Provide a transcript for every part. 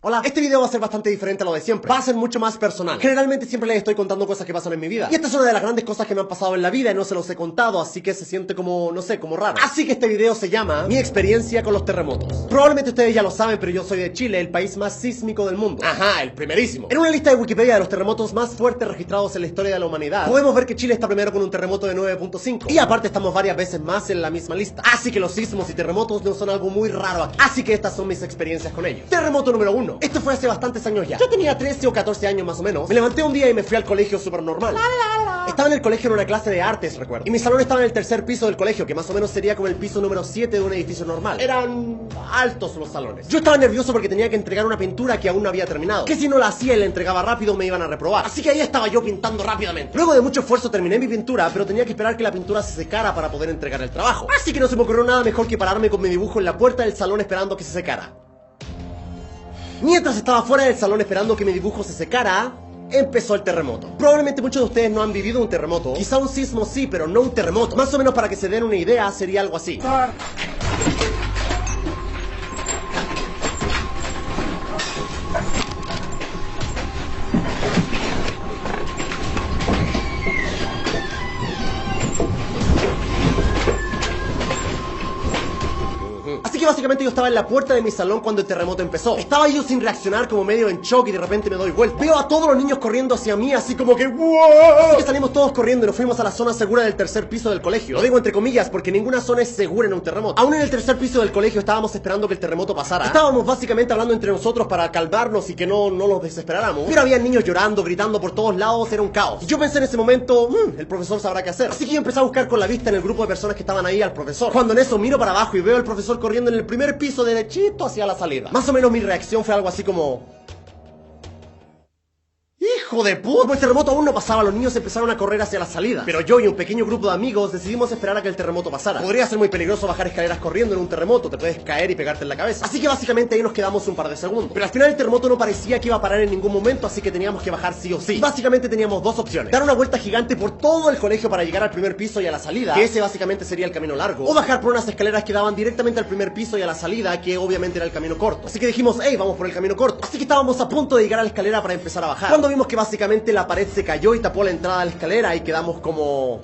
Hola, este video va a ser bastante diferente a lo de siempre. Va a ser mucho más personal. Generalmente siempre les estoy contando cosas que pasan en mi vida. Y esta es una de las grandes cosas que me han pasado en la vida y no se los he contado, así que se siente como, no sé, como raro. Así que este video se llama Mi experiencia con los terremotos. Probablemente ustedes ya lo saben, pero yo soy de Chile, el país más sísmico del mundo. Ajá, el primerísimo. En una lista de Wikipedia de los terremotos más fuertes registrados en la historia de la humanidad, podemos ver que Chile está primero con un terremoto de 9.5. Y aparte estamos varias veces más en la misma lista. Así que los sismos y terremotos no son algo muy raro aquí. Así que estas son mis experiencias con ellos. Terremoto número 1. Esto fue hace bastantes años ya. Yo tenía 13 o 14 años más o menos. Me levanté un día y me fui al colegio súper normal. Estaba en el colegio en una clase de artes, recuerdo. Y mi salón estaba en el tercer piso del colegio, que más o menos sería como el piso número 7 de un edificio normal. Eran altos los salones. Yo estaba nervioso porque tenía que entregar una pintura que aún no había terminado. Que si no la hacía y la entregaba rápido me iban a reprobar. Así que ahí estaba yo pintando rápidamente. Luego de mucho esfuerzo terminé mi pintura, pero tenía que esperar que la pintura se secara para poder entregar el trabajo. Así que no se me ocurrió nada mejor que pararme con mi dibujo en la puerta del salón esperando que se secara. Mientras estaba fuera del salón esperando que mi dibujo se secara, empezó el terremoto. Probablemente muchos de ustedes no han vivido un terremoto. Quizá un sismo sí, pero no un terremoto. Más o menos para que se den una idea, sería algo así. Así que básicamente yo estaba en la puerta de mi salón cuando el terremoto empezó. Estaba yo sin reaccionar, como medio en shock, y de repente me doy vuelta. Veo a todos los niños corriendo hacia mí, así como que ¡wow! Así que salimos todos corriendo y nos fuimos a la zona segura del tercer piso del colegio. Lo digo entre comillas porque ninguna zona es segura en un terremoto. Aún en el tercer piso del colegio estábamos esperando que el terremoto pasara. Estábamos básicamente hablando entre nosotros para calmarnos y que no nos desesperáramos. Pero había niños llorando, gritando por todos lados, era un caos. Y yo pensé en ese momento, el profesor sabrá qué hacer. Así que yo empecé a buscar con la vista en el grupo de personas que estaban ahí al profesor. Cuando en eso miro para abajo y veo al profesor corriendo en el primer piso derechito hacia la salida. Más o menos mi reacción fue algo así como... ¡hijo de puta! Como el terremoto aún no pasaba, los niños empezaron a correr hacia la salida. Pero yo y un pequeño grupo de amigos decidimos esperar a que el terremoto pasara. Podría ser muy peligroso bajar escaleras corriendo en un terremoto, te puedes caer y pegarte en la cabeza. Así que básicamente ahí nos quedamos un par de segundos. Pero al final el terremoto no parecía que iba a parar en ningún momento, así que teníamos que bajar sí o sí. Básicamente teníamos dos opciones: dar una vuelta gigante por todo el colegio para llegar al primer piso y a la salida, que ese básicamente sería el camino largo, o bajar por unas escaleras que daban directamente al primer piso y a la salida, que obviamente era el camino corto. Así que dijimos, hey, vamos por el camino corto. Así que estábamos a punto de llegar a la escalera para empezar a bajar, cuando vimos que básicamente la pared se cayó y tapó la entrada a la escalera y quedamos como...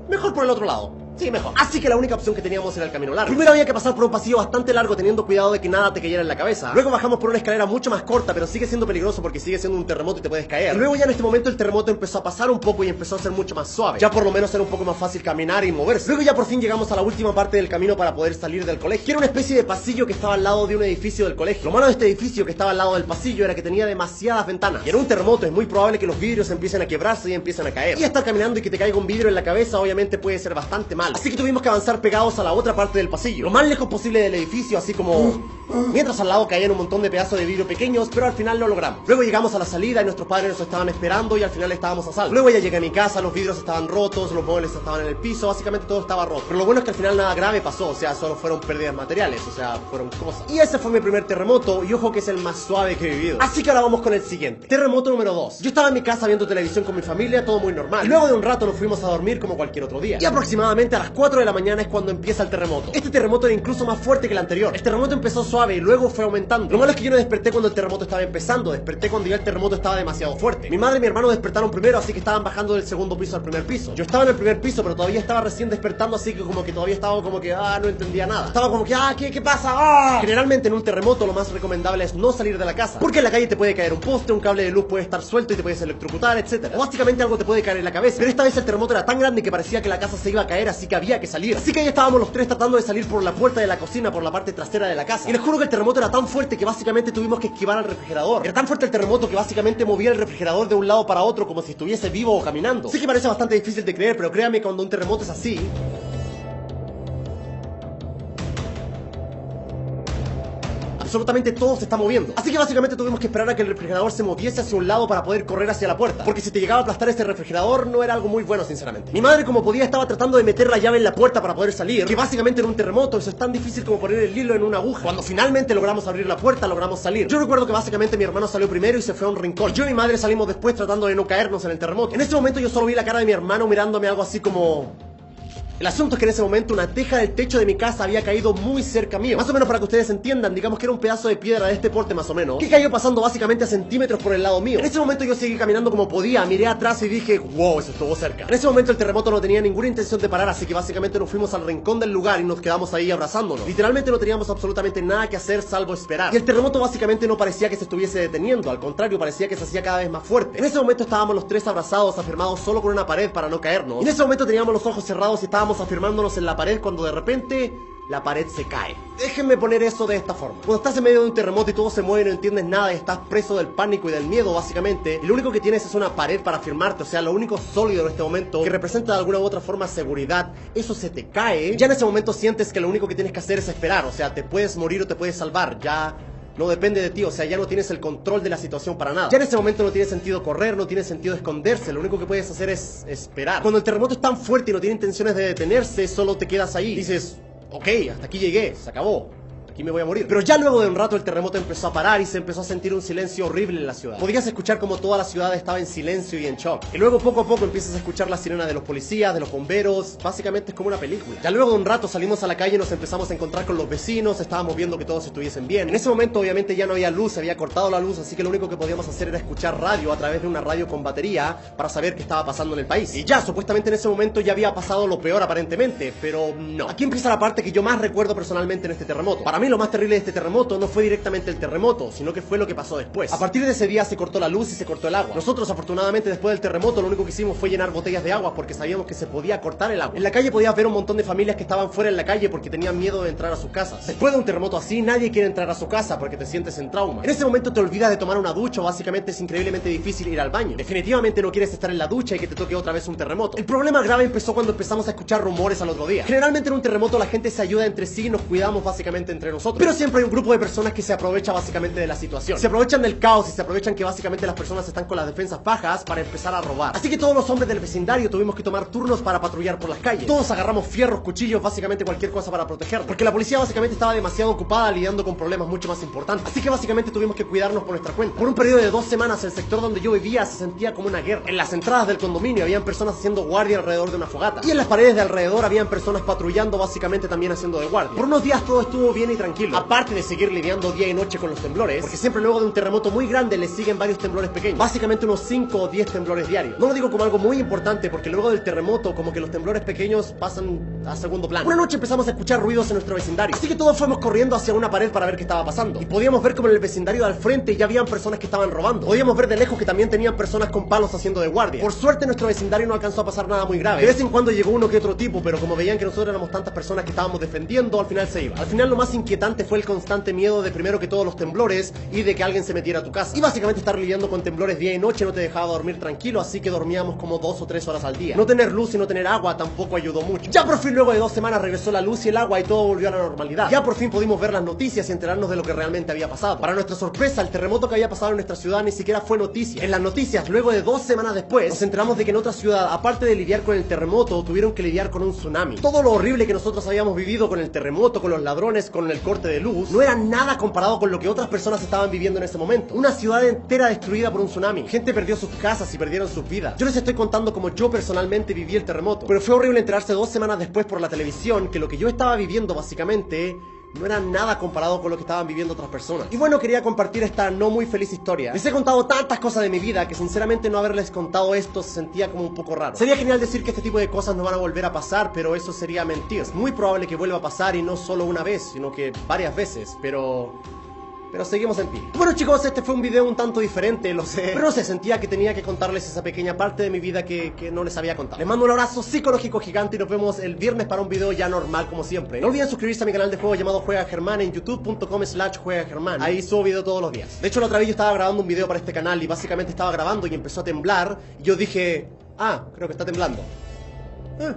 mejor por el otro lado. Sí, mejor. Así que la única opción que teníamos era el camino largo. Primero había que pasar por un pasillo bastante largo teniendo cuidado de que nada te cayera en la cabeza. Luego bajamos por una escalera mucho más corta, pero sigue siendo peligroso porque sigue siendo un terremoto y te puedes caer. Y luego ya en este momento el terremoto empezó a pasar un poco y empezó a ser mucho más suave. Ya por lo menos era un poco más fácil caminar y moverse. Luego ya por fin llegamos a la última parte del camino para poder salir del colegio, que era una especie de pasillo que estaba al lado de un edificio del colegio. Lo malo de este edificio que estaba al lado del pasillo era que tenía demasiadas ventanas. Y en un terremoto es muy probable que los vidrios empiecen a quebrarse y empiecen a caer. Y estar caminando y que te caiga un vidrio en la cabeza obviamente puede ser bastante mal. Así que tuvimos que avanzar pegados a la otra parte del pasillo, lo más lejos posible del edificio, así como... mientras al lado caían un montón de pedazos de vidrio pequeños, pero al final lo logramos. Luego llegamos a la salida y nuestros padres nos estaban esperando y al final estábamos a salvo. Luego ya llegué a mi casa, los vidrios estaban rotos, los muebles estaban en el piso, básicamente todo estaba roto. Pero lo bueno es que al final nada grave pasó, o sea, solo fueron pérdidas materiales, o sea, fueron cosas. Y ese fue mi primer terremoto, y ojo que es el más suave que he vivido. Así que ahora vamos con el siguiente. Terremoto número 2. Yo estaba en mi casa viendo televisión con mi familia, todo muy normal. Y luego de un rato nos fuimos a dormir como cualquier otro día. Y aproximadamente a las 4 de la mañana es cuando empieza el terremoto. Este terremoto era incluso más fuerte que el anterior. El terremoto empezó suave y luego fue aumentando. Lo malo es que yo no desperté cuando el terremoto estaba empezando, desperté cuando ya el terremoto estaba demasiado fuerte. Mi madre y mi hermano despertaron primero, así que estaban bajando del segundo piso al primer piso. Yo estaba en el primer piso, pero todavía estaba recién despertando, así que como que todavía estaba como que, no entendía nada. Estaba como que, ¿qué pasa? Generalmente en un terremoto lo más recomendable es no salir de la casa, porque en la calle te puede caer un poste, un cable de luz puede estar suelto y te puedes electrocutar, etcétera. O básicamente algo te puede caer en la cabeza. Pero esta vez el terremoto era tan grande que parecía que la casa se iba a caer, así que había que salir. Así que ahí estábamos los tres tratando de salir por la puerta de la cocina, por la parte trasera de la casa. Y les juro que el terremoto era tan fuerte que básicamente tuvimos que esquivar al refrigerador. Era tan fuerte el terremoto que básicamente movía el refrigerador de un lado para otro como si estuviese vivo o caminando. Sí que parece bastante difícil de creer, pero créanme, cuando un terremoto es así, absolutamente todo se está moviendo. Así que básicamente tuvimos que esperar a que el refrigerador se moviese hacia un lado para poder correr hacia la puerta, porque si te llegaba a aplastar este refrigerador no era algo muy bueno, sinceramente. Mi madre, como podía, estaba tratando de meter la llave en la puerta para poder salir, que básicamente en un terremoto eso es tan difícil como poner el hilo en una aguja. Cuando finalmente logramos abrir la puerta, logramos salir. Yo recuerdo que básicamente mi hermano salió primero y se fue a un rincón. Yo y mi madre salimos después tratando de no caernos en el terremoto. En ese momento yo solo vi la cara de mi hermano mirándome algo así como... El asunto es que en ese momento una teja del techo de mi casa había caído muy cerca mío. Más o menos para que ustedes entiendan, digamos que era un pedazo de piedra de este porte más o menos, que cayó pasando básicamente a centímetros por el lado mío. En ese momento yo seguí caminando como podía, miré atrás y dije, wow, eso estuvo cerca. En ese momento el terremoto no tenía ninguna intención de parar, así que básicamente nos fuimos al rincón del lugar y nos quedamos ahí abrazándonos. Literalmente no teníamos absolutamente nada que hacer salvo esperar. Y el terremoto básicamente no parecía que se estuviese deteniendo, al contrario, parecía que se hacía cada vez más fuerte. En ese momento estábamos los tres abrazados, afirmados solo con una pared para no caernos. Y en ese momento teníamos los ojos cerrados y estábamos afirmándonos en la pared cuando de repente la pared se cae. Déjenme poner eso de esta forma. Cuando estás en medio de un terremoto y todo se mueve y no entiendes nada y estás preso del pánico y del miedo básicamente, y lo único que tienes es una pared para afirmarte, o sea, lo único sólido en este momento que representa de alguna u otra forma seguridad, eso se te cae, ya en ese momento sientes que lo único que tienes que hacer es esperar, o sea, te puedes morir o te puedes salvar, ya no depende de ti, o sea, ya no tienes el control de la situación para nada. Ya en ese momento no tiene sentido correr, no tiene sentido esconderse, lo único que puedes hacer es esperar. Cuando el terremoto es tan fuerte y no tiene intenciones de detenerse, solo te quedas ahí. Dices, ok, hasta aquí llegué, se acabó. Aquí me voy a morir. Pero ya luego de un rato el terremoto empezó a parar y se empezó a sentir un silencio horrible en la ciudad. Podías escuchar como toda la ciudad estaba en silencio y en shock. Y luego poco a poco empiezas a escuchar la sirena de los policías, de los bomberos. Básicamente es como una película. Ya luego de un rato salimos a la calle y nos empezamos a encontrar con los vecinos. Estábamos viendo que todos estuviesen bien. En ese momento obviamente ya no había luz, se había cortado la luz, así que lo único que podíamos hacer era escuchar radio a través de una radio con batería para saber qué estaba pasando en el país. Y ya, supuestamente en ese momento ya había pasado lo peor aparentemente, pero no. Aquí empieza la parte que yo más recuerdo personalmente en este terremoto. Para mí lo más terrible de este terremoto no fue directamente el terremoto, sino que fue lo que pasó después. A partir de ese día se cortó la luz y se cortó el agua. Nosotros afortunadamente después del terremoto lo único que hicimos fue llenar botellas de agua porque sabíamos que se podía cortar el agua. En la calle podías ver un montón de familias que estaban fuera en la calle porque tenían miedo de entrar a sus casas. Después de un terremoto así nadie quiere entrar a su casa porque te sientes en trauma. En ese momento te olvidas de tomar una ducha o básicamente es increíblemente difícil ir al baño. Definitivamente no quieres estar en la ducha y que te toque otra vez un terremoto. El problema grave empezó cuando empezamos a escuchar rumores al otro día. Generalmente en un terremoto la gente se ayuda entre sí y nos cuidamos básicamente entre nosotros. Pero siempre hay un grupo de personas que se aprovecha básicamente de la situación. Se aprovechan del caos y se aprovechan que básicamente las personas están con las defensas bajas para empezar a robar. Así que todos los hombres del vecindario tuvimos que tomar turnos para patrullar por las calles. Todos agarramos fierros, cuchillos, básicamente cualquier cosa para protegernos. Porque la policía básicamente estaba demasiado ocupada lidiando con problemas mucho más importantes. Así que básicamente tuvimos que cuidarnos por nuestra cuenta. Por un periodo de 2 semanas el sector donde yo vivía se sentía como una guerra. En las entradas del condominio habían personas haciendo guardia alrededor de una fogata. Y en las paredes de alrededor habían personas patrullando básicamente también haciendo de guardia. Por unos días todo estuvo bien y tranquilo. Aparte de seguir lidiando día y noche con los temblores, porque siempre luego de un terremoto muy grande le siguen varios temblores pequeños, básicamente unos 5 o 10 temblores diarios. No lo digo como algo muy importante porque luego del terremoto como que los temblores pequeños pasan a segundo plano. Una noche empezamos a escuchar ruidos en nuestro vecindario, así que todos fuimos corriendo hacia una pared para ver qué estaba pasando y podíamos ver como en el vecindario de al frente ya habían personas que estaban robando. Podíamos ver de lejos que también tenían personas con palos haciendo de guardia. Por suerte en nuestro vecindario no alcanzó a pasar nada muy grave. De vez en cuando llegó uno que otro tipo, pero como veían que nosotros éramos tantas personas que estábamos defendiendo, al final se iba. Al final lo más inquietante fue el constante miedo de primero que todos los temblores y de que alguien se metiera a tu casa. Y básicamente estar lidiando con temblores día y noche no te dejaba dormir tranquilo, así que dormíamos como 2 o 3 horas al día. No tener luz y no tener agua tampoco ayudó mucho. Ya por fin luego de 2 semanas regresó la luz y el agua y todo volvió a la normalidad. Ya por fin pudimos ver las noticias y enterarnos de lo que realmente había pasado. Para nuestra sorpresa, el terremoto que había pasado en nuestra ciudad ni siquiera fue noticia. En las noticias, luego de 2 semanas después, nos enteramos de que en otra ciudad, aparte de lidiar con el terremoto, tuvieron que lidiar con un tsunami. Todo lo horrible que nosotros habíamos vivido con el terremoto, con los ladrones, con el corte de luz, no era nada comparado con lo que otras personas estaban viviendo en ese momento. Una ciudad entera destruida por un tsunami. Gente perdió sus casas y perdieron sus vidas. Yo les estoy contando como yo personalmente viví el terremoto, pero fue horrible enterarse 2 semanas después por la televisión que lo que yo estaba viviendo básicamente no era nada comparado con lo que estaban viviendo otras personas. Y bueno, quería compartir esta no muy feliz historia. Les he contado tantas cosas de mi vida que sinceramente no haberles contado esto se sentía como un poco raro. Sería genial decir que este tipo de cosas no van a volver a pasar, pero eso sería mentir. Es muy probable que vuelva a pasar y no solo una vez, sino que varias veces, pero seguimos en pie. Bueno chicos, este fue un video un tanto diferente, lo sé, pero no sé, sentía que tenía que contarles esa pequeña parte de mi vida que no les había contado. Les mando un abrazo psicológico gigante y nos vemos el viernes para un video ya normal como siempre. No olviden suscribirse a mi canal de juego llamado Juega Germán en youtube.com/juegagermán. Ahí subo video todos los días. De hecho la otra vez yo estaba grabando un video para este canal y básicamente estaba grabando y empezó a temblar y yo dije, creo que está temblando.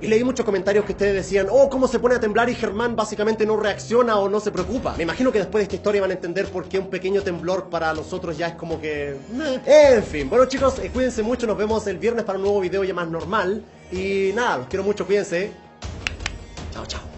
Y leí muchos comentarios que ustedes decían, cómo se pone a temblar y Germán básicamente no reacciona o no se preocupa. Me imagino que después de esta historia van a entender por qué un pequeño temblor para nosotros ya es como que... En fin, bueno chicos, cuídense mucho, nos vemos el viernes para un nuevo video ya más normal. Y nada, los quiero mucho, cuídense. Chao, chao.